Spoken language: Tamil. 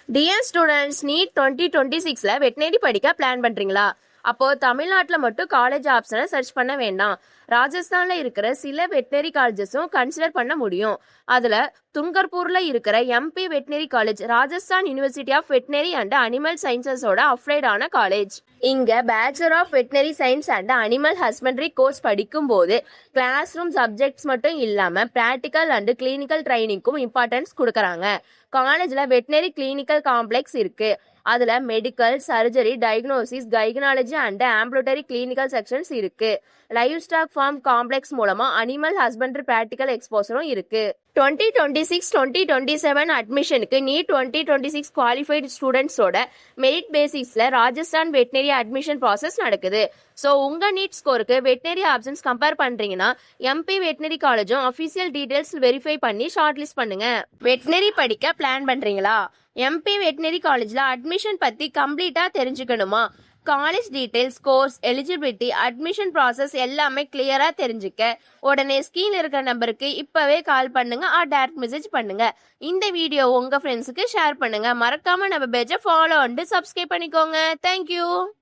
டியர் ஸ்டூடெண்ட்ஸ், நீட் 2026ல வெட்டினரி படிக்க பிளான் பண்றீங்களா? அப்போ தமிழ்நாட்டில் மட்டும் காலேஜ் ஆப்ஷனை சர்ச் பண்ண வேண்டாம். ராஜஸ்தான்ல இருக்கிற சில வெட்டினரி காலேஜஸும் கன்சிடர் பண்ண முடியும். அதுல துங்கர்பூர்ல இருக்கிற MB veterinary college Rajasthan university of veterinary and animal சயின்சஸோட அஃப்ளைடான காலேஜ். இங்க bachelor of veterinary science and animal husbandry course படிக்கும் போது கிளாஸ் ரூம் சப்ஜெக்ட்ஸ் மட்டும் இல்லாம பிராக்டிக்கல் அண்ட் கிளினிக்கல் ட்ரைனிங்க்கும் இம்பார்ட்டன்ஸ் கொடுக்கறாங்க. காலேஜ்ல வெட்டினரி கிளினிக்கல் காம்ப்ளெக்ஸ் இருக்கு. அதுல medical, surgery, diagnosis, gynaecology and ambulatory clinical sections இருக்கு. லைவ் ஸ்டாக் ஃபார்ம் காம்ப்ளெக்ஸ் மூலமா அனிமல் ஹஸ்பண்டரி பிராக்டிக்கல் எக்ஸ்போசரும் இருக்கு. 2026-2027 அட்மிஷனுக்கு நீட் 2026 குவாலிஃபைடு ஸ்டூடெண்ட்ஸோட மெரிட் பேசிஸ்ல ராஜஸ்தான் வெட்டினரி அட்மிஷன் ப்ராசஸ் நடக்குது. ஸோ உங்க நீட் ஸ்கோருக்கு வெட்டினரி ஆப்ஷன்ஸ் கம்பேர் பண்றீங்கன்னா எம்பி வெட்டினரி காலேஜும் அஃபிஷியல் டீடைல்ஸ் வெரிஃபை பண்ணி ஷார்ட் லிஸ்ட் பண்ணுங்க. வெட்டினரி படிக்க பிளான் பண்றீங்களா? எம்பி வெட்டினரி காலேஜ்ல அட்மிஷன் பத்தி கம்ப்ளீட்டா தெரிஞ்சுக்கணுமா? College details, course, eligibility, admission process எல்லாமே கிளியரா தெரிஞ்சுக்க உடனே ஸ்கிரீன்ல இருக்கிற நம்பருக்கு இப்பவே கால் பண்ணுங்க ஆர் டைரக்ட் மெசேஜ் பண்ணுங்க. இந்த வீடியோ உங்க ஃப்ரெண்ட்ஸுக்கு ஷேர் பண்ணுங்க. மறக்காம நம்ம பேஜை ஃபாலோ அண்ட் சப்ஸ்கிரைப் பண்ணிக்கோங்க. தேங்க்யூ.